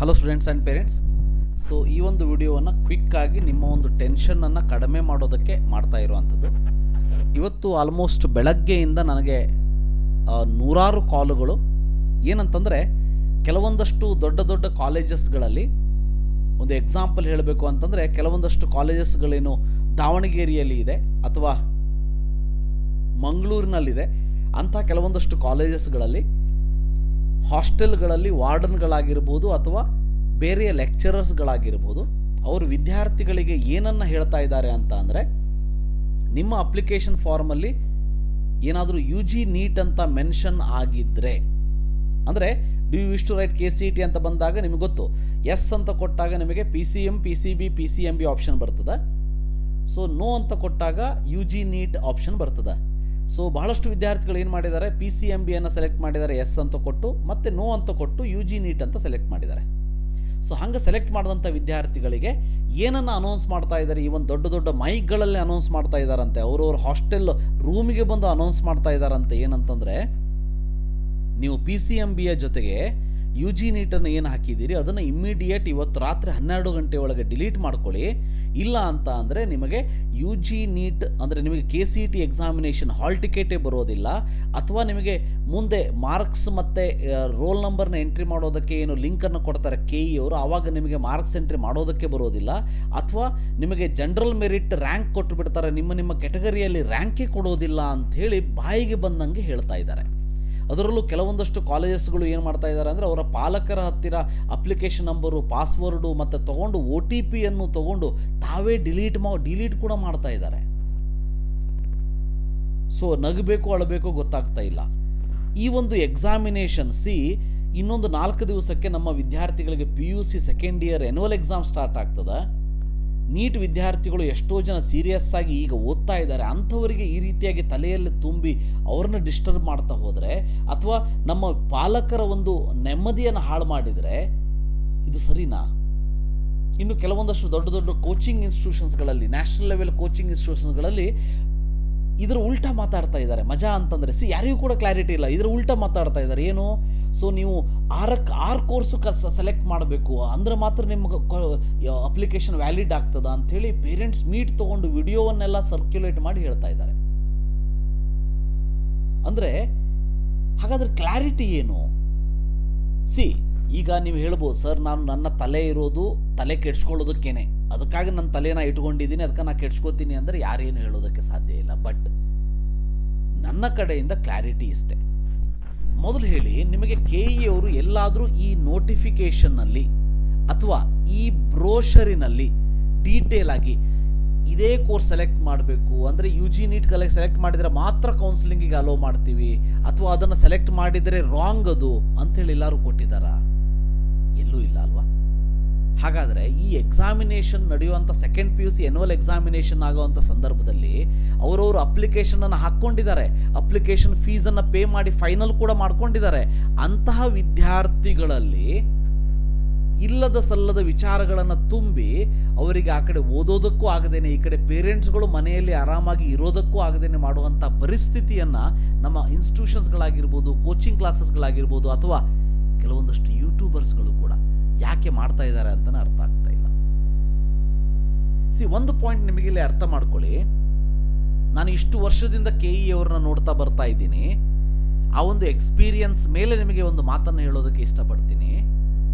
Hello students and parents. So ಈ ಒಂದು ವಿಡಿಯೋವನ್ನು ಕ್ವಿಕ್ಕಾಗಿ ನಿಮ್ಮ ಒಂದು ಟೆನ್ಷನನ್ನು ಕಡಿಮೆ ಮಾಡೋದಕ್ಕೆ ಮಾಡ್ತಾ ಇರುವಂಥದ್ದು. ಇವತ್ತು ಆಲ್ಮೋಸ್ಟ್ ಬೆಳಗ್ಗೆಯಿಂದ ನನಗೆ ನೂರಾರು ಕಾಲುಗಳು. ಏನಂತಂದರೆ ಕೆಲವೊಂದಷ್ಟು ದೊಡ್ಡ ದೊಡ್ಡ ಕಾಲೇಜಸ್ಗಳಲ್ಲಿ, ಒಂದು ಎಕ್ಸಾಂಪಲ್ ಹೇಳಬೇಕು ಅಂತಂದರೆ, ಕೆಲವೊಂದಷ್ಟು ಕಾಲೇಜಸ್ಗಳೇನು ದಾವಣಗೆರೆಯಲ್ಲಿ ಇದೆ ಅಥವಾ ಮಂಗಳೂರಿನಲ್ಲಿದೆ. ಅಂಥ ಕೆಲವೊಂದಷ್ಟು ಕಾಲೇಜಸ್ಗಳಲ್ಲಿ ಹಾಸ್ಟೆಲ್ಗಳಲ್ಲಿ ವಾರ್ಡನ್ಗಳಾಗಿರ್ಬೋದು ಅಥವಾ ಬೇರೆ ಲೆಕ್ಚರರ್ಸ್ಗಳಾಗಿರ್ಬೋದು, ಅವರು ವಿದ್ಯಾರ್ಥಿಗಳಿಗೆ ಏನನ್ನು ಹೇಳ್ತಾ ಇದ್ದಾರೆ ಅಂತ ಅಂದರೆ, ನಿಮ್ಮ ಅಪ್ಲಿಕೇಶನ್ ಫಾರ್ಮಲ್ಲಿ ಏನಾದರೂ UG ನೀಟ್ ಅಂತ ಮೆನ್ಷನ್ ಆಗಿದ್ದರೆ, ಅಂದರೆ do you wish to write KCET ಅಂತ ಬಂದಾಗ ನಿಮಗೆ ಗೊತ್ತು, ಎಸ್ ಅಂತ ಕೊಟ್ಟಾಗ ನಿಮಗೆ PCM, PCB, PCMB ಆಪ್ಷನ್ ಬರ್ತದೆ. ಸೊ ನೋ ಅಂತ ಕೊಟ್ಟಾಗ UG ನೀಟ್ ಆಪ್ಷನ್ ಬರ್ತದೆ. ಸೊ ಬಹಳಷ್ಟು ವಿದ್ಯಾರ್ಥಿಗಳು ಏನು ಮಾಡಿದ್ದಾರೆ, PCMBಯನ್ನು ಸೆಲೆಕ್ಟ್ ಮಾಡಿದ್ದಾರೆ ಎಸ್ ಅಂತ ಕೊಟ್ಟು, ಮತ್ತು ನೋ ಅಂತ ಕೊಟ್ಟು UG ನೀಟ್ ಅಂತ ಸೆಲೆಕ್ಟ್ ಮಾಡಿದ್ದಾರೆ. ಸೊ ಹಂಗೆ ಸೆಲೆಕ್ಟ್ ಮಾಡಿದಂಥ ವಿದ್ಯಾರ್ಥಿಗಳಿಗೆ ಏನನ್ನು ಅನೌನ್ಸ್ ಮಾಡ್ತಾ ಇದ್ದಾರೆ, ಈ ಒಂದು ದೊಡ್ಡ ದೊಡ್ಡ ಮೈಕ್ಗಳಲ್ಲಿ ಅನೌನ್ಸ್ ಮಾಡ್ತಾ ಇದ್ದಾರಂತೆ, ಅವರವ್ರ ಹಾಸ್ಟೆಲ್ ರೂಮಿಗೆ ಬಂದು ಅನೌನ್ಸ್ ಮಾಡ್ತಾ ಇದ್ದಾರಂತೆ. ಏನಂತಂದರೆ, ನೀವು PCMBಯ ಜೊತೆಗೆ UG ನೀಟನ್ನು ಏನು ಹಾಕಿದ್ದೀರಿ ಅದನ್ನು ಇಮ್ಮಿಡಿಯೇಟ್ ಇವತ್ತು ರಾತ್ರಿ 12 ಗಂಟೆ ಒಳಗೆ ಡಿಲೀಟ್ ಮಾಡ್ಕೊಳ್ಳಿ. ಇಲ್ಲ ಅಂತ ಅಂದರೆ ನಿಮಗೆ UG ನೀಟ್ ಅಂದರೆ ನಿಮಗೆ KCET ಎಕ್ಸಾಮಿನೇಷನ್ ಹಾಲ್ ಟಿಕೆಟೇ ಬರೋದಿಲ್ಲ, ಅಥವಾ ನಿಮಗೆ ಮುಂದೆ ಮಾರ್ಕ್ಸ್ ಮತ್ತು ರೋಲ್ ನಂಬರ್ನ ಎಂಟ್ರಿ ಮಾಡೋದಕ್ಕೆ ಏನು ಲಿಂಕನ್ನು ಕೊಡ್ತಾರೆ KE ಅವರು, ಆವಾಗ ನಿಮಗೆ ಮಾರ್ಕ್ಸ್ ಎಂಟ್ರಿ ಮಾಡೋದಕ್ಕೆ ಬರೋದಿಲ್ಲ, ಅಥವಾ ನಿಮಗೆ ಜನರಲ್ ಮೆರಿಟ್ ರ್ಯಾಂಕ್ ಕೊಟ್ಟು ಬಿಡ್ತಾರೆ, ನಿಮ್ಮ ಕೆಟಗರಿಯಲ್ಲಿ ರ್ಯಾಂಕೇ ಕೊಡೋದಿಲ್ಲ ಅಂಥೇಳಿ ಬಾಯಿಗೆ ಬಂದಂಗೆ ಹೇಳ್ತಾ ಇದ್ದಾರೆ. ಅದರಲ್ಲೂ ಕೆಲವೊಂದಷ್ಟು ಕಾಲೇಜಸ್ಗಳು ಏನು ಮಾಡ್ತಾ ಇದ್ದಾರೆ ಅಂದರೆ, ಅವರ ಪಾಲಕರ ಹತ್ತಿರ ಅಪ್ಲಿಕೇಶನ್ ನಂಬರು, ಪಾಸ್ವರ್ಡು ಮತ್ತು ತೊಗೊಂಡು OTP ಅನ್ನು ತೊಗೊಂಡು ತಾವೇ ಡಿಲೀಟ್ ಕೂಡ ಮಾಡ್ತಾ ಇದ್ದಾರೆ. ಸೊ ನಗಬೇಕು ಅಳಬೇಕು ಗೊತ್ತಾಗ್ತಾ ಇಲ್ಲ. ಈ ಒಂದು ಎಕ್ಸಾಮಿನೇಷನ್ ಇನ್ನೊಂದು 4 ದಿವಸಕ್ಕೆ ನಮ್ಮ ವಿದ್ಯಾರ್ಥಿಗಳಿಗೆ PUC second year annual exam start ಆಗ್ತದೆ. ನೀಟ್ ವಿದ್ಯಾರ್ಥಿಗಳು ಎಷ್ಟೋ ಜನ ಸೀರಿಯಸ್ ಆಗಿ ಈಗ ಓದ್ತಾ ಇದ್ದಾರೆ. ಅಂಥವರಿಗೆ ಈ ರೀತಿಯಾಗಿ ತಲೆಯಲ್ಲಿ ತುಂಬಿ ಅವ್ರನ್ನ ಡಿಸ್ಟರ್ಬ್ ಮಾಡ್ತಾ ಹೋದರೆ, ಅಥವಾ ನಮ್ಮ ಪಾಲಕರ ಒಂದು ನೆಮ್ಮದಿಯನ್ನು ಹಾಳು ಮಾಡಿದರೆ ಇದು ಸರಿನಾ? ಇನ್ನು ಕೆಲವೊಂದಷ್ಟು ದೊಡ್ಡ ದೊಡ್ಡ ಕೋಚಿಂಗ್ ಇನ್ಸ್ಟಿಟ್ಯೂಷನ್ಸ್ಗಳಲ್ಲಿ, ನ್ಯಾಷನಲ್ ಲೆವೆಲ್ ಕೋಚಿಂಗ್ ಇನ್ಸ್ಟಿಟ್ಯೂಷನ್ಸ್ಗಳಲ್ಲಿ ಇದರ ಉಲ್ಟಾ ಮಾತಾಡ್ತಾ ಇದ್ದಾರೆ. ಮಜಾ ಅಂತಂದರೆ ಯಾರಿಗೂ ಕೂಡ ಕ್ಲಾರಿಟಿ ಇಲ್ಲ, ಇದರ ಉಲ್ಟಾ ಮಾತಾಡ್ತಾ ಇದ್ದಾರೆ. ಏನು? ಸೊ ನೀವು 6 ಕೋರ್ಸು ಸೆಲೆಕ್ಟ್ ಮಾಡಬೇಕು ಅಂದರೆ ಮಾತ್ರ ನಿಮ್ಗೆ ಅಪ್ಲಿಕೇಶನ್ ವ್ಯಾಲಿಡ್ ಆಗ್ತದ ಅಂಥೇಳಿ ಪೇರೆಂಟ್ಸ್ ಮೀಟ್ ತೊಗೊಂಡು ವಿಡಿಯೋವನ್ನೆಲ್ಲ ಸರ್ಕ್ಯುಲೇಟ್ ಮಾಡಿ ಹೇಳ್ತಾ ಇದ್ದಾರೆ. ಅಂದರೆ ಹಾಗಾದರೆ ಕ್ಲಾರಿಟಿ ಏನು? ಈಗ ನೀವು ಹೇಳ್ಬೋದು, ಸರ್ ನಾನು ನನ್ನ ತಲೆ ಇರೋದು ತಲೆ ಕೆಡ್ಸ್ಕೊಳ್ಳೋದಕ್ಕೇನೆ, ಅದಕ್ಕಾಗಿ ನನ್ನ ತಲೆನ ಇಟ್ಕೊಂಡಿದ್ದೀನಿ, ಅದಕ್ಕೆ ನಾನು ಕೆಡ್ಸ್ಕೊತೀನಿ ಅಂದರೆ ಯಾರೇನು ಹೇಳೋದಕ್ಕೆ ಸಾಧ್ಯ ಇಲ್ಲ. ಬಟ್ ನನ್ನ ಕಡೆಯಿಂದ ಕ್ಲಾರಿಟಿ ಇಷ್ಟೇ. ಮೊದಲು ಹೇಳಿ, ನಿಮಗೆ KE ಅವರು ಎಲ್ಲಾದರೂ ಈ ನೋಟಿಫಿಕೇಷನ್ನಲ್ಲಿ ಅಥವಾ ಈ ಬ್ರೋಷರಿನಲ್ಲಿ ಡೀಟೇಲ್ ಆಗಿ ಇದೇ ಕೋರ್ಸ್ ಸೆಲೆಕ್ಟ್ ಮಾಡಬೇಕು ಅಂದರೆ UG ನೀಟ್ ಸೆಲೆಕ್ಟ್ ಮಾಡಿದರೆ ಮಾತ್ರ ಕೌನ್ಸಿಲಿಂಗಿಗೆ ಅಲೋ ಮಾಡ್ತೀವಿ, ಅಥವಾ ಅದನ್ನು ಸೆಲೆಕ್ಟ್ ಮಾಡಿದರೆ ರಾಂಗ್ ಅದು ಅಂಥೇಳಿ ಎಲ್ಲರೂ ಕೊಟ್ಟಿದ್ದಾರಾ? ಎಲ್ಲೂ ಇಲ್ಲ ಅಲ್ವಾ? ಹಾಗಾದರೆ ಈ ಎಕ್ಸಾಮಿನೇಷನ್ ನಡೆಯುವಂಥ ಸೆಕೆಂಡ್ PUC ಎನ್ಯುವಲ್ ಎಕ್ಸಾಮಿನೇಷನ್ ಆಗುವಂಥ ಸಂದರ್ಭದಲ್ಲಿ ಅವರವರು ಅಪ್ಲಿಕೇಶನನ್ನು ಹಾಕ್ಕೊಂಡಿದ್ದಾರೆ, ಅಪ್ಲಿಕೇಶನ್ ಫೀಸನ್ನು ಪೇ ಮಾಡಿ ಫೈನಲ್ ಕೂಡ ಮಾಡ್ಕೊಂಡಿದ್ದಾರೆ. ಅಂತಹ ವಿದ್ಯಾರ್ಥಿಗಳಲ್ಲಿ ಇಲ್ಲದ ಸಲ್ಲದ ವಿಚಾರಗಳನ್ನು ತುಂಬಿ ಅವರಿಗೆ ಆ ಕಡೆ ಓದೋದಕ್ಕೂ ಆಗದೇನೆ, ಈ ಕಡೆ ಪೇರೆಂಟ್ಸ್ಗಳು ಮನೆಯಲ್ಲಿ ಆರಾಮಾಗಿ ಇರೋದಕ್ಕೂ ಆಗದೇನೆ ಮಾಡುವಂಥ ಪರಿಸ್ಥಿತಿಯನ್ನು ನಮ್ಮ ಇನ್ಸ್ಟಿಟ್ಯೂಷನ್ಸ್ಗಳಾಗಿರ್ಬೋದು, ಕೋಚಿಂಗ್ ಕ್ಲಾಸಸ್ಗಳಾಗಿರ್ಬೋದು, ಅಥವಾ ಕೆಲವೊಂದಷ್ಟು ಯೂಟ್ಯೂಬರ್ಸ್ಗಳು ಕೂಡ ಯಾಕೆ ಮಾಡ್ತಾ ಇದ್ದಾರೆ ಅಂತಲೇ ಅರ್ಥ ಆಗ್ತಾ ಇಲ್ಲ. ಒಂದು ಪಾಯಿಂಟ್ ನಿಮಗೆ ಇಲ್ಲಿ ಅರ್ಥ ಮಾಡ್ಕೊಳ್ಳಿ. ನಾನು ಇಷ್ಟು ವರ್ಷದಿಂದ KE ಅವ್ರನ್ನ ನೋಡ್ತಾ ಬರ್ತಾ ಇದ್ದೀನಿ. ಆ ಒಂದು ಎಕ್ಸ್ಪೀರಿಯನ್ಸ್ ಮೇಲೆ ನಿಮಗೆ ಒಂದು ಮಾತನ್ನು ಹೇಳೋದಕ್ಕೆ ಇಷ್ಟಪಡ್ತೀನಿ.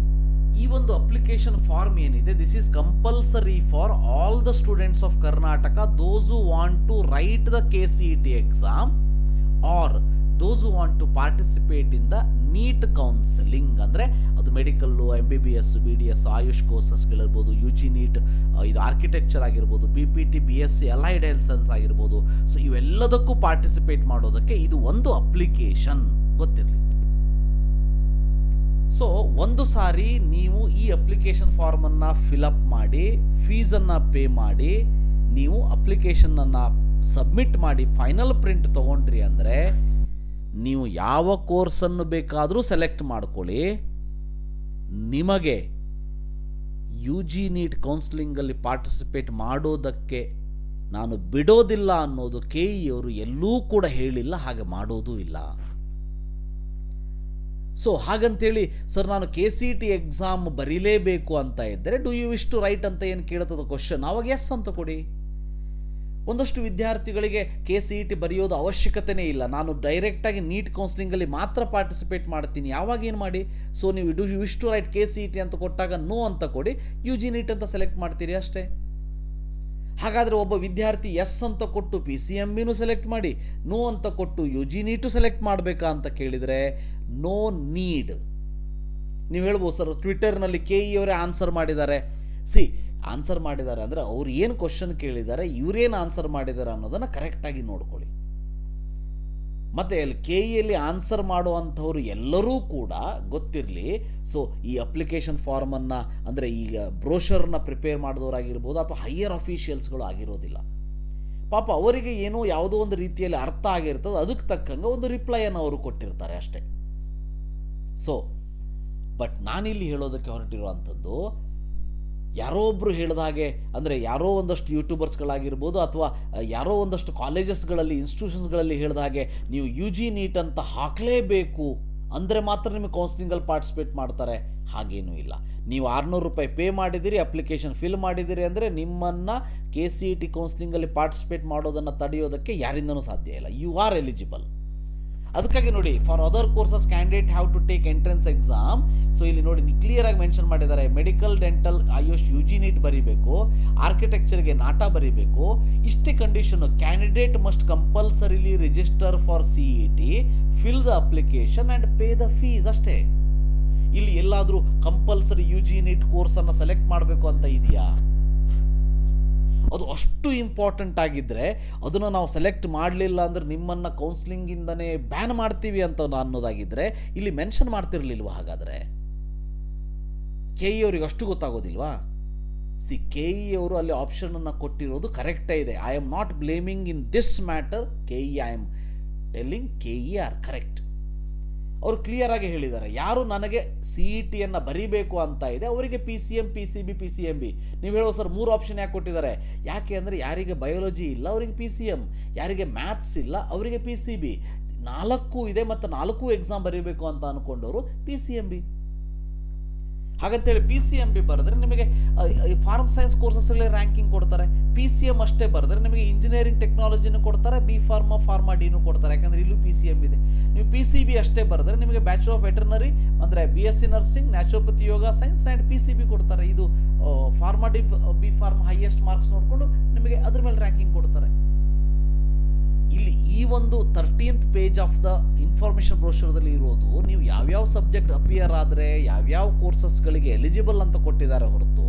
ಈ ಒಂದು ಅಪ್ಲಿಕೇಶನ್ ಫಾರ್ಮ್ ಏನಿದೆ, this is compulsory for all the students of Karnataka, those who want to write the KCET exam are those who want to participate in the NEET counseling. ಅಂದರೆ ಅದು ಮೆಡಿಕಲ್ಲು, MBBS, BDS, ಆಯುಷ್ ಕೋರ್ಸಸ್ಗಳಿರ್ಬೋದು, UG NEET, ಇದು architecture ಆಗಿರ್ಬೋದು, BPT, BSc, allied health science ಆಗಿರ್ಬೋದು. So ಇವೆಲ್ಲದಕ್ಕೂ participate ಮಾಡೋದಕ್ಕೆ ಇದು ಒಂದು ಅಪ್ಲಿಕೇಶನ್ ಗೊತ್ತಿರಲಿ. ಸೊ ಒಂದು ಸಾರಿ ನೀವು ಈ ಅಪ್ಲಿಕೇಶನ್ ಫಾರ್ಮನ್ನು ಫಿಲಪ್ ಮಾಡಿ, ಫೀಸನ್ನು ಪೇ ಮಾಡಿ, ನೀವು ಅಪ್ಲಿಕೇಶನನ್ನು ಸಬ್ಮಿಟ್ ಮಾಡಿ ಫೈನಲ್ ಪ್ರಿಂಟ್ ತೊಗೊಂಡ್ರಿ ಅಂದರೆ ನೀವು ಯಾವ ಕೋರ್ಸನ್ನು ಬೇಕಾದರೂ ಸೆಲೆಕ್ಟ್ ಮಾಡ್ಕೊಳ್ಳಿ, ನಿಮಗೆ UG ನೀಟ್ ಕೌನ್ಸಿಲಿಂಗಲ್ಲಿ ಪಾರ್ಟಿಸಿಪೇಟ್ ಮಾಡೋದಕ್ಕೆ ನಾನು ಬಿಡೋದಿಲ್ಲ ಅನ್ನೋದು KE ಅವರು ಎಲ್ಲೂ ಕೂಡ ಹೇಳಿಲ್ಲ, ಹಾಗೆ ಮಾಡೋದೂ ಇಲ್ಲ. ಸೊ ಹಾಗಂತೇಳಿ ಸರ್ ನಾನು KCET ಎಕ್ಸಾಮ್ ಬರೀಲೇಬೇಕು ಅಂತ ಇದ್ದರೆ do you wish to write ಅಂತ ಏನು ಕೇಳ್ತದ ಕ್ವಶನ್, ಆವಾಗ ಎಸ್ ಅಂತ ಕೊಡಿ. ಒಂದಷ್ಟು ವಿದ್ಯಾರ್ಥಿಗಳಿಗೆ KCET ಬರೆಯೋದು ಅವಶ್ಯಕತೆನೇ ಇಲ್ಲ, ನಾನು ಡೈರೆಕ್ಟಾಗಿ ನೀಟ್ ಕೌನ್ಸಿಲಿಂಗಲ್ಲಿ ಮಾತ್ರ ಪಾರ್ಟಿಸಿಪೇಟ್ ಮಾಡ್ತೀನಿ, ಯಾವಾಗ ಏನು ಮಾಡಿ. ಸೊ ನೀವು do you wish to write KCET ಅಂತ ಕೊಟ್ಟಾಗ ನೋ ಅಂತ ಕೊಡಿ, UG ನೀಟ್ ಅಂತ ಸೆಲೆಕ್ಟ್ ಮಾಡ್ತೀರಿ ಅಷ್ಟೇ. ಹಾಗಾದರೆ ಒಬ್ಬ ವಿದ್ಯಾರ್ಥಿ ಎಸ್ ಅಂತ ಕೊಟ್ಟು PCMBನೂ ಸೆಲೆಕ್ಟ್ ಮಾಡಿ, ನೋ ಅಂತ ಕೊಟ್ಟು UG ನೀಟು ಸೆಲೆಕ್ಟ್ ಮಾಡಬೇಕಾ ಅಂತ ಕೇಳಿದರೆ ನೋ ನೀಡ್. ನೀವು ಹೇಳ್ಬೋದು ಸರ್ ಟ್ವಿಟರ್ನಲ್ಲಿ KE ಅವರೇ ಆನ್ಸರ್ ಮಾಡಿದ್ದಾರೆ. ಆನ್ಸರ್ ಮಾಡಿದ್ದಾರೆ ಅಂದರೆ ಅವ್ರು ಏನು ಕ್ವಶನ್ ಕೇಳಿದ್ದಾರೆ, ಇವರೇನು ಆನ್ಸರ್ ಮಾಡಿದ್ದಾರೆ ಅನ್ನೋದನ್ನು ಕರೆಕ್ಟಾಗಿ ನೋಡ್ಕೊಳ್ಳಿ. ಮತ್ತು ಅಲ್ಲಿ KEಯಲ್ಲಿ ಆನ್ಸರ್ ಮಾಡುವಂಥವ್ರು ಎಲ್ಲರೂ ಕೂಡ ಗೊತ್ತಿರಲಿ. ಸೊ ಈ ಅಪ್ಲಿಕೇಶನ್ ಫಾರ್ಮನ್ನು ಅಂದರೆ ಈಗ ಬ್ರೋಷರ್ನ ಪ್ರಿಪೇರ್ ಮಾಡಿದವರಾಗಿರ್ಬೋದು ಅಥವಾ ಹೈಯರ್ ಅಫಿಷಿಯಲ್ಸ್ಗಳು ಆಗಿರೋದಿಲ್ಲ. ಪಾಪ ಅವರಿಗೆ ಏನೋ ಯಾವುದೋ ಒಂದು ರೀತಿಯಲ್ಲಿ ಅರ್ಥ ಆಗಿರ್ತದೆ, ಅದಕ್ಕೆ ತಕ್ಕಂಗೆ ಒಂದು ರಿಪ್ಲೈಯನ್ನು ಅವರು ಕೊಟ್ಟಿರ್ತಾರೆ ಅಷ್ಟೇ. ಸೊ ಬಟ್ ನಾನಿಲ್ಲಿ ಹೇಳೋದಕ್ಕೆ ಹೊರಟಿರುವಂಥದ್ದು, ಯಾರೋ ಒಬ್ಬರು ಹೇಳಿದ ಹಾಗೆ ಅಂದರೆ ಯಾರೋ ಒಂದಷ್ಟು ಯೂಟ್ಯೂಬರ್ಸ್ಗಳಾಗಿರ್ಬೋದು ಅಥವಾ ಯಾರೋ ಒಂದಷ್ಟು ಕಾಲೇಜಸ್ಗಳಲ್ಲಿ ಇನ್ಸ್ಟಿಟ್ಯೂಷನ್ಸ್ಗಳಲ್ಲಿ ಹೇಳಿದ ಹಾಗೆ ನೀವು UG ನೀಟ್ ಅಂತ ಹಾಕಲೇಬೇಕು ಅಂದರೆ ಮಾತ್ರ ನಿಮಗೆ ಕೌನ್ಸಿಲಿಂಗಲ್ಲಿ ಪಾರ್ಟಿಸಿಪೇಟ್ ಮಾಡ್ತಾರೆ, ಹಾಗೇನೂ ಇಲ್ಲ. ನೀವು 600 ರೂಪಾಯಿ ಪೇ ಮಾಡಿದ್ದೀರಿ, ಅಪ್ಲಿಕೇಶನ್ ಫಿಲ್ ಮಾಡಿದ್ದೀರಿ ಅಂದರೆ ನಿಮ್ಮನ್ನು KCET ಕೌನ್ಸಿಲಿಂಗಲ್ಲಿ ಪಾರ್ಟಿಸಿಪೇಟ್ ಮಾಡೋದನ್ನು ತಡೆಯೋದಕ್ಕೆ ಯಾರಿಂದನೂ ಸಾಧ್ಯ ಇಲ್ಲ. You are eligible. ಅದಕ್ಕಾಗಿ ನೋಡಿ, for other courses candidate have to take entrance exam. So ಇಲ್ಲಿ ನೋಡಿ ಕ್ಲಿಯರ್ ಆಗಿ ಮೆನ್ಷನ್ ಮಾಡಿದ್ದಾರೆ, medical, dental, AYUSH UG NEET ಬರೀಬೇಕು, ಆರ್ಕಿಟೆಕ್ಚರ್ಗೆ ನಾಟಾ ಬರೀಬೇಕು. ಇಷ್ಟೇ condition. Candidate must compulsorily register for CET, fill the application and pay the fees ಅಷ್ಟೇ. ಇಲ್ಲಿ ಎಲ್ಲಾದರೂ ಕಂಪಲ್ಸರಿ UG ನೀಟ್ ಕೋರ್ಸನ್ನು ಸೆಲೆಕ್ಟ್ ಮಾಡಬೇಕು ಅಂತ ಇದೆಯಾ? ಅದು ಅಷ್ಟು ಇಂಪಾರ್ಟೆಂಟ್ ಆಗಿದ್ದರೆ ಅದನ್ನು ನಾವು ಸೆಲೆಕ್ಟ್ ಮಾಡಲಿಲ್ಲ ಅಂದರೆ ನಿಮ್ಮನ್ನು ಕೌನ್ಸಿಲಿಂಗಿಂದನೇ ಬ್ಯಾನ್ ಮಾಡ್ತೀವಿ ಅಂತ ಅನ್ನೋದಾಗಿದ್ದರೆ ಇಲ್ಲಿ ಮೆನ್ಷನ್ ಮಾಡ್ತಿರ್ಲಿಲ್ವ? ಹಾಗಾದರೆ KE ಅವರಿಗೆ ಅಷ್ಟು ಗೊತ್ತಾಗೋದಿಲ್ವಾ? KE ಅವರು ಅಲ್ಲಿ ಆಪ್ಷನನ್ನು ಕೊಟ್ಟಿರೋದು ಕರೆಕ್ಟೇ ಇದೆ. I am not blaming in this matter KE, I am telling KE are correct. ಅವರು ಕ್ಲಿಯರ್ ಆಗಿ ಹೇಳಿದ್ದಾರೆ, ಯಾರು ನನಗೆ CETಯನ್ನು ಬರೀಬೇಕು ಅಂತ ಇದೆ ಅವರಿಗೆ PCM, PCB, PCMB. ನೀವು ಹೇಳೋ ಸರ್ 3 ಆಪ್ಷನ್ ಯಾಕೆ ಕೊಟ್ಟಿದ್ದಾರೆ? ಯಾಕೆ ಅಂದರೆ ಯಾರಿಗೆ ಬಯೋಲಜಿ ಇಲ್ಲ ಅವರಿಗೆ PCM, ಯಾರಿಗೆ ಮ್ಯಾಥ್ಸ್ ಇಲ್ಲ ಅವರಿಗೆ PCB, 4 ಇದೆ ಮತ್ತು 4 ಎಕ್ಸಾಮ್ ಬರೀಬೇಕು ಅಂತ ಅಂದ್ಕೊಂಡವರು PCMB. ಹಾಗಂತೇಳಿ PCMB ಬರೆದ್ರೆ ನಿಮಗೆ ಫಾರ್ಮ್ ಸೈನ್ಸ್ ಕೋರ್ಸಸ್ಗಳಲ್ಲಿ ರ್ಯಾಂಕಿಂಗ್ ಕೊಡ್ತಾರೆ. PCM ಅಷ್ಟೇ ಬರೆದ್ರೆ ನಿಮಗೆ ಇಂಜಿನಿಯರಿಂಗ್ ಟೆಕ್ನಾಲಜಿನೂ ಕೊಡ್ತಾರೆ, B ಫಾರ್ಮಾ, ಫಾರ್ಮಾ ಡಿನೂ ಕೊಡ್ತಾರೆ, ಯಾಕಂದರೆ ಇಲ್ಲೂ PCM ಇದೆ. ನೀವು PCB ಅಷ್ಟೇ ಬರೆದ್ರೆ ನಿಮಗೆ ಬ್ಯಾಚುಲರ್ ಆಫ್ ವೆಟರ್ನರಿ ಅಂದರೆ BSc nursing, naturopathy, yoga science and PCB ಕೊಡ್ತಾರೆ. ಇದು pharma D, B pharma highest marks ನೋಡಿಕೊಂಡು ನಿಮಗೆ ಅದ್ರ ಮೇಲೆ ರ್ಯಾಂಕಿಂಗ್ ಕೊಡ್ತಾರೆ. ಇಲ್ಲಿ ಈ ಒಂದು 13th page of the information ಬ್ರೋಷರ್ದಲ್ಲಿ ಇರೋದು ನೀವು ಯಾವ್ಯಾವ ಸಬ್ಜೆಕ್ಟ್ ಅಪಿಯರ್ ಆದರೆ ಯಾವ್ಯಾವ ಕೋರ್ಸಸ್ಗಳಿಗೆ ಎಲಿಜಿಬಲ್ ಅಂತ ಕೊಟ್ಟಿದ್ದಾರೆ ಹೊರತು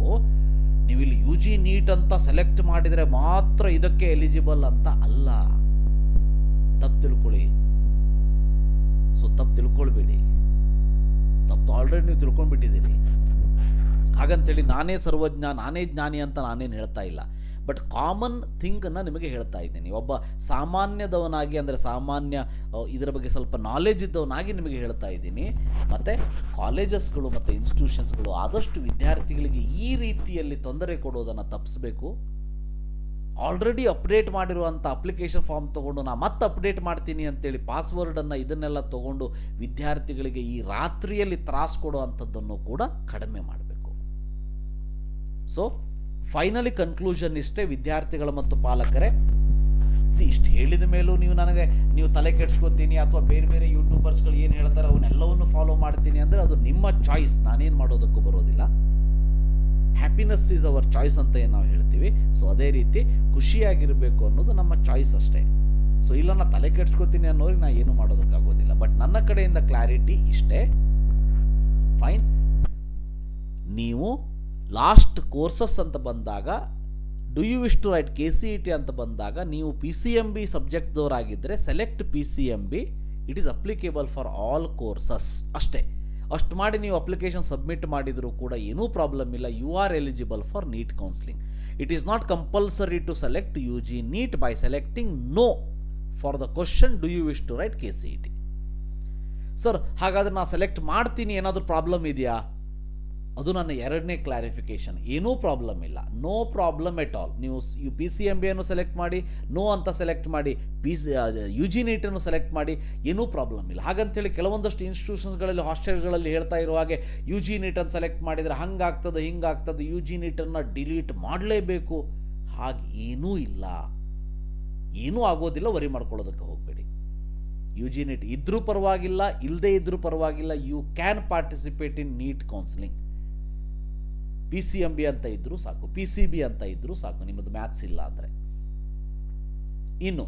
ನೀವು ಇಲ್ಲಿ UG ನೀಟ್ ಅಂತ ಸೆಲೆಕ್ಟ್ ಮಾಡಿದರೆ ಮಾತ್ರ ಇದಕ್ಕೆ ಎಲಿಜಿಬಲ್ ಅಂತ ಅಲ್ಲ. ತಪ್ಪು ತಿಳ್ಕೊಳ್ಳಿ. ಸೊ ತಪ್ಪು ತಿಳ್ಕೊಳ್ಬೇಡಿ. ತಪ್ಪು ಆಲ್ರೆಡಿ ನೀವು ತಿಳ್ಕೊಂಡ್ಬಿಟ್ಟಿದ್ದೀರಿ. ಹಾಗಂತೇಳಿ ನಾನೇ ಸರ್ವಜ್ಞ, ನಾನೇ ಜ್ಞಾನಿ ಅಂತ ನಾನೇನು ಹೇಳ್ತಾ ಇಲ್ಲ. ಬಟ್ ಕಾಮನ್ ಥಿಂಗನ್ನು ನಿಮಗೆ ಹೇಳ್ತಾ ಇದ್ದೀನಿ. ಒಬ್ಬ ಸಾಮಾನ್ಯದವನಾಗಿ ಅಂದರೆ ಸಾಮಾನ್ಯ ಇದರ ಬಗ್ಗೆ ಸ್ವಲ್ಪ ನಾಲೆಜ್ ಇದ್ದವನಾಗಿ ನಿಮಗೆ ಹೇಳ್ತಾ ಇದ್ದೀನಿ. ಮತ್ತು ಕಾಲೇಜಸ್ಗಳು ಮತ್ತು ಇನ್ಸ್ಟಿಟ್ಯೂಷನ್ಸ್ಗಳು ಆದಷ್ಟು ವಿದ್ಯಾರ್ಥಿಗಳಿಗೆ ಈ ರೀತಿಯಲ್ಲಿ ತೊಂದರೆ ಕೊಡೋದನ್ನು ತಪ್ಪಿಸಬೇಕು. ಆಲ್ರೆಡಿ ಅಪ್ಡೇಟ್ ಮಾಡಿರುವಂಥ ಅಪ್ಲಿಕೇಶನ್ ಫಾರ್ಮ್ ತೊಗೊಂಡು ನಾನು ಮತ್ತೆ ಅಪ್ಡೇಟ್ ಮಾಡ್ತೀನಿ ಅಂತೇಳಿ ಪಾಸ್ವರ್ಡನ್ನು ಇದನ್ನೆಲ್ಲ ತೊಗೊಂಡು ವಿದ್ಯಾರ್ಥಿಗಳಿಗೆ ಈ ರಾತ್ರಿಯಲ್ಲಿ ತ್ರಾಸು ಕೊಡೋ ಅಂಥದ್ದನ್ನು ಕೂಡ ಕಡಿಮೆ ಮಾಡಬೇಕು. ಸೊ ಫೈನಲಿ ಕನ್ಕ್ಲೂಷನ್ ಇಷ್ಟೇ, ವಿದ್ಯಾರ್ಥಿಗಳ ಮತ್ತು ಪಾಲಕರೇ. ಇಷ್ಟು ಹೇಳಿದ ಮೇಲೂ ನೀವು ತಲೆ ಕೆಡ್ಸ್ಕೊತೀನಿ ಅಥವಾ ಬೇರೆ ಬೇರೆ ಯೂಟ್ಯೂಬರ್ಸ್ಗಳು ಏನು ಹೇಳ್ತಾರೆ ಅವನ್ನೆಲ್ಲವನ್ನು ಫಾಲೋ ಮಾಡ್ತೀನಿ ಅಂದರೆ ಅದು ನಿಮ್ಮ ಚಾಯ್ಸ್, ನಾನೇನು ಮಾಡೋದಕ್ಕೂ ಬರೋದಿಲ್ಲ. ಹ್ಯಾಪಿನೆಸ್ ಈಸ್ ಅವರ್ ಚಾಯ್ಸ್ ಅಂತ ಏನು ನಾವು ಹೇಳ್ತೀವಿ. ಸೊ ಅದೇ ರೀತಿ ಖುಷಿಯಾಗಿರಬೇಕು ಅನ್ನೋದು ನಮ್ಮ ಚಾಯ್ಸ್ ಅಷ್ಟೇ. ಸೊ ಇಲ್ಲ ನಾನು ತಲೆ ಕೆಡ್ಸ್ಕೊತೀನಿ ಅನ್ನೋರಿಗೆ ನಾನು ಏನು ಮಾಡೋದಕ್ಕಾಗೋದಿಲ್ಲ. ಬಟ್ ನನ್ನ ಕಡೆಯಿಂದ ಕ್ಲಾರಿಟಿ ಇಷ್ಟೇ. ಫೈನ್. ನೀವು ಲಾಸ್ಟ್ ಕೋರ್ಸಸ್ ಅಂತ ಬಂದಾಗ, do you wish to write KCET ಅಂತ ಬಂದಾಗ ನೀವು PCMB ಸಬ್ಜೆಕ್ಟ್ದವರಾಗಿದ್ದರೆ select PCMB, it is applicable for all courses ಅಷ್ಟೇ. ಅಷ್ಟು ಮಾಡಿ ನೀವು ಅಪ್ಲಿಕೇಶನ್ ಸಬ್ಮಿಟ್ ಮಾಡಿದರೂ ಕೂಡ ಏನೂ ಪ್ರಾಬ್ಲಮ್ ಇಲ್ಲ. You are eligible for NEET counselling. It is not compulsory to select UG NEET by selecting no for the question do you wish to write KCET. Sir ಹಾಗಾದರೆ ನಾನು ಸೆಲೆಕ್ಟ್ ಮಾಡ್ತೀನಿ, ಏನಾದರೂ problem ಇದೆಯಾ? ಅದು ನನ್ನ ಎರಡನೇ ಕ್ಲಾರಿಫಿಕೇಶನ್. ಏನೂ ಪ್ರಾಬ್ಲಮ್ ಇಲ್ಲ, ನೋ ಪ್ರಾಬ್ಲಮ್ ಎಟ್ ಆಲ್. ನೀವು PCMB ಅನ್ನು ಸೆಲೆಕ್ಟ್ ಮಾಡಿ, ನೋ ಅಂತ ಸೆಲೆಕ್ಟ್ ಮಾಡಿ, UG ನೀಟನ್ನು ಸೆಲೆಕ್ಟ್ ಮಾಡಿ, ಏನೂ ಪ್ರಾಬ್ಲಮ್ ಇಲ್ಲ. ಹಾಗಂತೇಳಿ ಕೆಲವೊಂದಷ್ಟು ಇನ್ಸ್ಟಿಟ್ಯೂಷನ್ಸ್ಗಳಲ್ಲಿ, ಹಾಸ್ಟೆಲ್ಗಳಲ್ಲಿ ಹೇಳ್ತಾ ಇರೋ ಹಾಗೆ UG ನೀಟನ್ನು ಸೆಲೆಕ್ಟ್ ಮಾಡಿದರೆ ಹಂಗಾಗ್ತದೆ ಹಿಂಗಾಗ್ತದೆ, UG ನೀಟನ್ನು ಡಿಲೀಟ್ ಮಾಡಲೇಬೇಕು, ಹಾಗೆ ಏನೂ ಇಲ್ಲ, ಏನೂ ಆಗೋದಿಲ್ಲ. ವರಿ ಮಾಡ್ಕೊಳ್ಳೋದಕ್ಕೆ ಹೋಗಬೇಡಿ. UG ನೀಟ್ ಇದ್ರೂ ಪರವಾಗಿಲ್ಲ, ಇಲ್ಲದೇ ಇದ್ರೂ ಪರವಾಗಿಲ್ಲ, you can participate in NEET counselling. PCMB ಅಂತ ಇದ್ರೂ ಸಾಕು, PCB ಅಂತ ಇದ್ರೂ ಸಾಕು, ನಿಮ್ಮದು ಮ್ಯಾಥ್ಸ್ ಇಲ್ಲ ಅಂದರೆ. ಇನ್ನು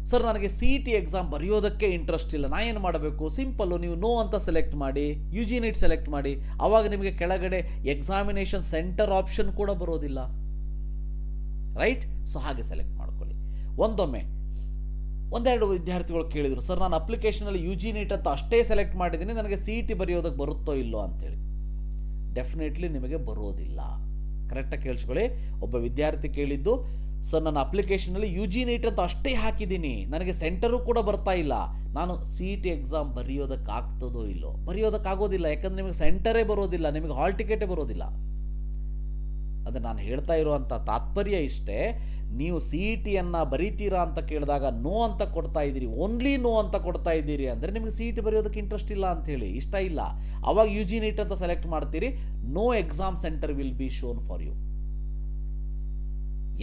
ಸರ್ ನನಗೆ CET ಎಕ್ಸಾಮ್ ಬರೆಯೋದಕ್ಕೆ ಇಂಟ್ರೆಸ್ಟ್ ಇಲ್ಲ, ನಾ ಏನು ಮಾಡಬೇಕು? ಸಿಂಪಲ್ಲು, ನೀವು ನೋ ಅಂತ ಸೆಲೆಕ್ಟ್ ಮಾಡಿ, UG ನೀಟ್ ಸೆಲೆಕ್ಟ್ ಮಾಡಿ, ಆವಾಗ ನಿಮಗೆ ಕೆಳಗಡೆ ಎಕ್ಸಾಮಿನೇಷನ್ ಸೆಂಟರ್ ಆಪ್ಷನ್ ಕೂಡ ಬರೋದಿಲ್ಲ, ರೈಟ್? ಸೊ ಹಾಗೆ ಸೆಲೆಕ್ಟ್ ಮಾಡ್ಕೊಳ್ಳಿ. ಒಂದೆರಡು ವಿದ್ಯಾರ್ಥಿಗಳು ಕೇಳಿದರು, ಸರ್ ನಾನು ಅಪ್ಲಿಕೇಶನಲ್ಲಿ UG ನೀಟ್ ಅಂತ ಅಷ್ಟೇ ಸೆಲೆಕ್ಟ್ ಮಾಡಿದ್ದೀನಿ, ನನಗೆ CET ಬರೆಯೋದಕ್ಕೆ ಬರುತ್ತೋ ಇಲ್ಲೋ ಅಂತೇಳಿ. ಡೆಫಿನೆಟ್ಲಿ ನಿಮಗೆ ಬರೋದಿಲ್ಲ. ಕರೆಕ್ಟಾಗಿ ಕೇಳಿಸ್ಕೊಳ್ಳಿ. ಒಬ್ಬ ವಿದ್ಯಾರ್ಥಿ ಕೇಳಿದ್ದು, ಸರ್ ನನ್ನ ಅಪ್ಲಿಕೇಶನಲ್ಲಿ UG ನೀಟ್ ಅಂತ ಅಷ್ಟೇ ಹಾಕಿದ್ದೀನಿ, ನನಗೆ ಸೆಂಟರು ಕೂಡ ಬರ್ತಾ ಇಲ್ಲ, ನಾನು CET ಎಕ್ಸಾಮ್ ಬರೆಯೋದಕ್ಕಾಗ್ತದೋ ಇಲ್ಲೋ? ಬರೆಯೋದಕ್ಕಾಗೋದಿಲ್ಲ, ಯಾಕಂದರೆ ನಿಮಗೆ ಸೆಂಟರೇ ಬರೋದಿಲ್ಲ, ನಿಮಗೆ ಹಾಲ್ ಟಿಕೆಟೇ ಬರೋದಿಲ್ಲ. ಅದು ನಾನು ಹೇಳ್ತಾ ಇರುವಂಥ ತಾತ್ಪರ್ಯ ಇಷ್ಟೇ, ನೀವು CETಯನ್ನು ಬರೀತೀರಾ ಅಂತ ಕೇಳಿದಾಗ ನೋ ಅಂತ ಕೊಡ್ತಾ ಇದ್ದೀರಿ, ಓನ್ಲಿ ನೋ ಅಂತ ಕೊಡ್ತಾ ಇದ್ದೀರಿ ಅಂದರೆ ನಿಮಗೆ CET ಬರೆಯೋದಕ್ಕೆ ಇಂಟ್ರೆಸ್ಟ್ ಇಲ್ಲ ಅಂಥೇಳಿ, ಇಷ್ಟ ಇಲ್ಲ. ಆವಾಗ UG ನೀಟ್ ಅಂತ ಸೆಲೆಕ್ಟ್ ಮಾಡ್ತೀರಿ, no exam centre will be shown for you.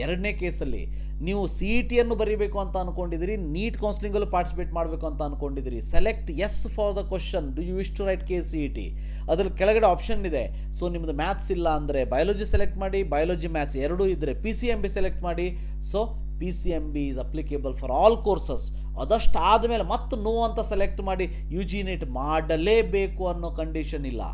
ಎರಡನೇ ಕೇಸಲ್ಲಿ ನೀವು CETಯನ್ನು ಬರೀಬೇಕು ಅಂತ ಅಂದ್ಕೊಂಡಿದ್ದೀರಿ, ನೀಟ್ ಕೌನ್ಸಿಲಿಂಗಲ್ಲೂ ಪಾರ್ಟಿಸಿಪೇಟ್ ಮಾಡಬೇಕು ಅಂತ ಅಂದ್ಕೊಂಡಿದ್ದೀರಿ, select yes for the question, do you wish to write CET. ಅದ್ರಲ್ಲಿ ಕೆಳಗಡೆ ಆಪ್ಷನ್ ಇದೆ. ಸೊ ನಿಮ್ಮದು ಮ್ಯಾಥ್ಸ್ ಇಲ್ಲ ಅಂದರೆ ಬಯಾಲಜಿ ಸೆಲೆಕ್ಟ್ ಮಾಡಿ, ಬಯಾಲಜಿ ಮ್ಯಾಥ್ಸ್ ಎರಡೂ ಇದ್ದರೆ PCMB ಸೆಲೆಕ್ಟ್ ಮಾಡಿ. So PCMB is applicable for all courses. ಅದಷ್ಟು ಆದಮೇಲೆ ಮತ್ತೆ ನೋ ಅಂತ ಸೆಲೆಕ್ಟ್ ಮಾಡಿ UG ನೀಟ್ ಮಾಡಲೇಬೇಕು ಅನ್ನೋ ಕಂಡೀಷನ್ ಇಲ್ಲ.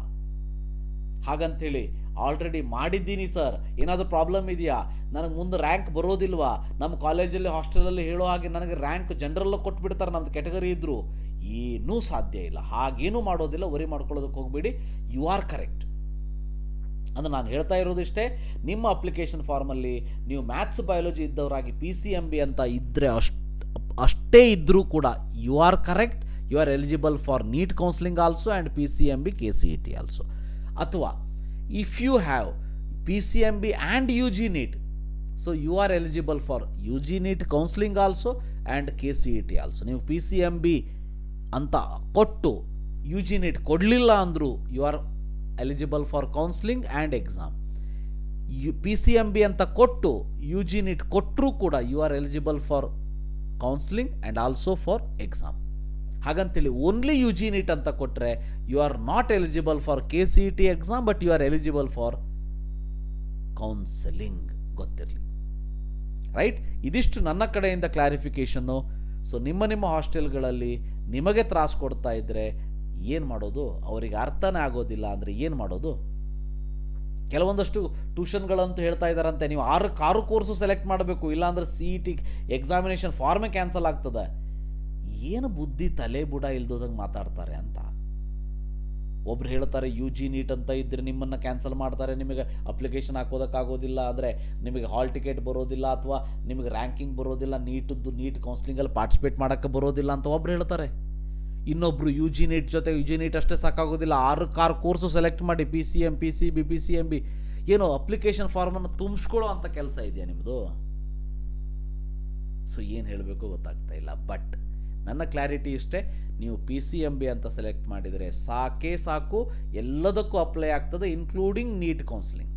ಹಾಗಂತೇಳಿ ಆಲ್ರೆಡಿ ಮಾಡಿದ್ದೀನಿ ಸರ್, ಏನಾದರೂ ಪ್ರಾಬ್ಲಮ್ ಇದೆಯಾ, ನನಗೆ ಮುಂದೆ ರ್ಯಾಂಕ್ ಬರೋದಿಲ್ವಾ, ನಮ್ಮ ಕಾಲೇಜಲ್ಲಿ ಹಾಸ್ಟೆಲಲ್ಲಿ ಹೇಳೋ ಹಾಗೆ ನನಗೆ ರ್ಯಾಂಕ್ ಜನರಲ್ಲೂ ಕೊಟ್ಬಿಡ್ತಾರೆ ನಮ್ಮದು ಕ್ಯಾಟಗರಿ ಇದ್ದರೂ, ಏನೂ ಸಾಧ್ಯ ಇಲ್ಲ. ಹಾಗೇನೂ ಮಾಡೋದಿಲ್ಲ, ವರಿ ಮಾಡ್ಕೊಳ್ಳೋದಕ್ಕೆ ಹೋಗಬೇಡಿ. You are correct. ಅಂದರೆ ನಾನು ಹೇಳ್ತಾ ಇರೋದಿಷ್ಟೇ, ನಿಮ್ಮ ಅಪ್ಲಿಕೇಶನ್ ಫಾರ್ಮಲ್ಲಿ ನೀವು ಮ್ಯಾಥ್ಸ್ ಬಯಾಲಜಿ ಇದ್ದವರಾಗಿ PCMB ಅಂತ ಇದ್ದರೆ ಅಷ್ಟೇ ಇದ್ದರೂ ಕೂಡ you are correct. You are eligible for NEET counselling also and PCMB KCET also. ಅಥವಾ if you have PCMB and UG NEET, so you are eligible for UG NEET counseling also and KCET also. ನೀವು PCMB ಅಂತ ಕೊಟ್ಟು UG NEET ಕೊಡಲಿಲ್ಲ ಅಂದರೂ you are eligible for counseling and exam. PCMB ಅಂತ ಕೊಟ್ಟು UG NEET ಕೊಟ್ಟರೂ ಕೂಡ you are eligible for counseling and also for exam. ಹಾಗಂತೇಳಿ ಓನ್ಲಿ UG ನೀಟ್ ಅಂತ ಕೊಟ್ಟರೆ you are not eligible for KCET exam, but you are eligible for counselling. ಗೊತ್ತಿರಲಿ, right? ಇದಿಷ್ಟು ನನ್ನ ಕಡೆಯಿಂದ ಕ್ಲಾರಿಫಿಕೇಷನ್ನು. ಸೊ ನಿಮ್ಮ ಹಾಸ್ಟೆಲ್ಗಳಲ್ಲಿ ನಿಮಗೆ ತ್ರಾಸು ಕೊಡ್ತಾ ಇದ್ದರೆ ಏನು ಮಾಡೋದು? ಅವರಿಗೆ ಅರ್ಥನೇ ಆಗೋದಿಲ್ಲ ಅಂದರೆ ಏನು ಮಾಡೋದು? ಕೆಲವೊಂದಷ್ಟು ಟ್ಯೂಷನ್ಗಳಂತೂ ಹೇಳ್ತಾ ಇದ್ದಾರಂತೆ, ನೀವು 6 ಕೋರ್ಸು ಸೆಲೆಕ್ಟ್ ಮಾಡಬೇಕು, ಇಲ್ಲಾಂದರೆ CET ಎಕ್ಸಾಮಿನೇಷನ್ ಫಾರ್ಮೇ ಕ್ಯಾನ್ಸಲ್ ಆಗ್ತದೆ. ಏನು ಬುದ್ಧಿ ತಲೆ ಬುಡ ಇಲ್ದೋದಂಗೆ ಮಾತಾಡ್ತಾರೆ ಅಂತ. ಒಬ್ರು ಹೇಳ್ತಾರೆ UG ನೀಟ್ ಅಂತ ಇದ್ದರೆ ನಿಮ್ಮನ್ನು ಕ್ಯಾನ್ಸಲ್ ಮಾಡ್ತಾರೆ, ನಿಮಗೆ ಅಪ್ಲಿಕೇಶನ್ ಹಾಕೋದಕ್ಕಾಗೋದಿಲ್ಲ, ಅಂದರೆ ನಿಮಗೆ ಹಾಲ್ ಟಿಕೆಟ್ ಬರೋದಿಲ್ಲ, ಅಥವಾ ನಿಮಗೆ ರ್ಯಾಂಕಿಂಗ್ ಬರೋದಿಲ್ಲ, ನೀಟ್ ಕೌನ್ಸಿಲಿಂಗಲ್ಲಿ ಪಾರ್ಟಿಸಿಪೇಟ್ ಮಾಡೋಕ್ಕೆ ಬರೋದಿಲ್ಲ ಅಂತ ಒಬ್ರು ಹೇಳ್ತಾರೆ. ಇನ್ನೊಬ್ರು UG ನೀಟ್ ಜೊತೆ UG ನೀಟ್ ಅಷ್ಟೇ ಸಾಕಾಗೋದಿಲ್ಲ, 6 ಕೋರ್ಸು ಸೆಲೆಕ್ಟ್ ಮಾಡಿ PCM PCB PCMB ಏನೋ ಅಪ್ಲಿಕೇಶನ್ ಫಾರ್ಮನ್ನು ತುಂಬಿಸ್ಕೊಳ್ಳೋ ಅಂತ ಕೆಲಸ ಇದೆಯಾ ನಿಮ್ಮದು? ಸೊ ಏನು ಹೇಳಬೇಕು ಗೊತ್ತಾಗ್ತಾ ಇಲ್ಲ. ಬಟ್ ನನ್ನ ಕ್ಲಾರಿಟಿ ಇಷ್ಟೇ, ನೀವು PCMB ಅಂತ ಸೆಲೆಕ್ಟ್ ಮಾಡಿದರೆ ಸಾಕು, ಎಲ್ಲದಕ್ಕೂ ಅಪ್ಲೈ ಆಗ್ತದೆ, ಇನ್ಕ್ಲೂಡಿಂಗ್ ನೀಟ್ ಕೌನ್ಸಿಲಿಂಗ್.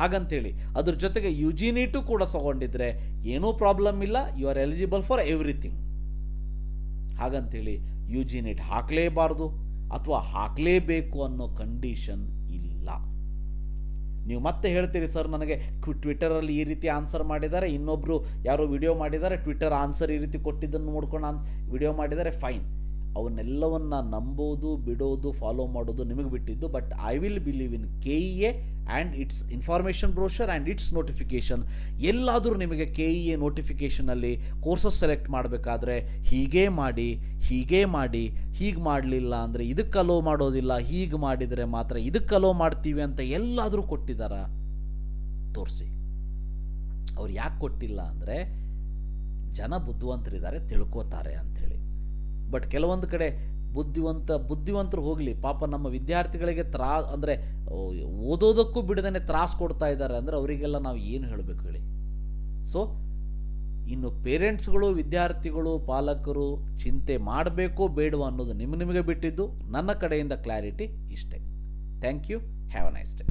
ಹಾಗಂತೇಳಿ ಅದ್ರ ಜೊತೆಗೆ UG ನೀಟು ಕೂಡ ತಗೊಂಡಿದ್ರೆ ಏನೂ ಪ್ರಾಬ್ಲಮ್ ಇಲ್ಲ, you are eligible for everything. ಹಾಗಂತೇಳಿ UG ನೀಟ್ ಹಾಕಲೇಬಾರ್ದು ಅಥವಾ ಹಾಕಲೇಬೇಕು ಅನ್ನೋ ಕಂಡೀಷನ್ ಇಲ್ಲ. ನೀವು ಮತ್ತೆ ಹೇಳ್ತೀರಿ, ಸರ್ ನನಗೆ ಟ್ವಿಟ್ಟರಲ್ಲಿ ಈ ರೀತಿ ಆನ್ಸರ್ ಮಾಡಿದ್ದಾರೆ, ಇನ್ನೊಬ್ಬರು ಯಾರೋ ವಿಡಿಯೋ ಮಾಡಿದ್ದಾರೆ, ಟ್ವಿಟ್ಟರ್ ಆನ್ಸರ್ ಈ ರೀತಿ ಕೊಟ್ಟಿದ್ದನ್ನು ನೋಡ್ಕೊಂಡು ವಿಡಿಯೋ ಮಾಡಿದ್ದಾರೆ, ಫೈನ್. ಅವನ್ನೆಲ್ಲವನ್ನು ನಂಬೋದು, ಬಿಡೋದು, ಫಾಲೋ ಮಾಡೋದು ನಿಮಗೆ ಬಿಟ್ಟಿದ್ದು. But I will believe in KEA and it's information brochure and it's notification. ಎಲ್ಲಾದರೂ ನಿಮಗೆ KEA ನೋಟಿಫಿಕೇಷನಲ್ಲಿ ಕೋರ್ಸಸ್ ಸೆಲೆಕ್ಟ್ ಮಾಡಬೇಕಾದ್ರೆ ಹೀಗೆ ಮಾಡಿ, ಹೀಗೆ ಮಾಡಲಿಲ್ಲ ಅಂದರೆ ಇದಕ್ಕೆ ಅಲೋ ಮಾಡೋದಿಲ್ಲ, ಹೀಗೆ ಮಾಡಿದರೆ ಮಾತ್ರ ಇದಕ್ಕೆ ಅಲೋ ಮಾಡ್ತೀವಿ ಅಂತ ಎಲ್ಲಾದರೂ ಕೊಟ್ಟಿದ್ದಾರಾ? ತೋರಿಸಿ. ಅವ್ರು ಯಾಕೆ ಕೊಟ್ಟಿಲ್ಲ ಅಂದರೆ ಜನ ಬುದ್ಧಿವಂತರಿದ್ದಾರೆ, ತಿಳ್ಕೋತಾರೆ ಅಂಥೇಳಿ. ಬಟ್ ಕೆಲವೊಂದು ಕಡೆ ಬುದ್ಧಿವಂತರು ಹೋಗಲಿ, ಪಾಪ ನಮ್ಮ ವಿದ್ಯಾರ್ಥಿಗಳಿಗೆ ಅಂದರೆ ಓದೋದಕ್ಕೂ ಬಿಡದೇ ತ್ರಾಸು ಕೊಡ್ತಾ ಇದ್ದಾರೆ ಅಂದರೆ ಅವರಿಗೆಲ್ಲ ನಾವು ಏನು ಹೇಳಬೇಕು ಹೇಳಿ. ಸೊ ಇನ್ನು ಪೇರೆಂಟ್ಸ್ಗಳು, ವಿದ್ಯಾರ್ಥಿಗಳು, ಪಾಲಕರು ಚಿಂತೆ ಮಾಡಬೇಕೋ ಬೇಡವೋ ಅನ್ನೋದು ನಿಮಗೆ ಬಿಟ್ಟಿದ್ದು. ನನ್ನ ಕಡೆಯಿಂದ ಕ್ಲಾರಿಟಿ ಇಷ್ಟೇ. Thank you. Have a nice day.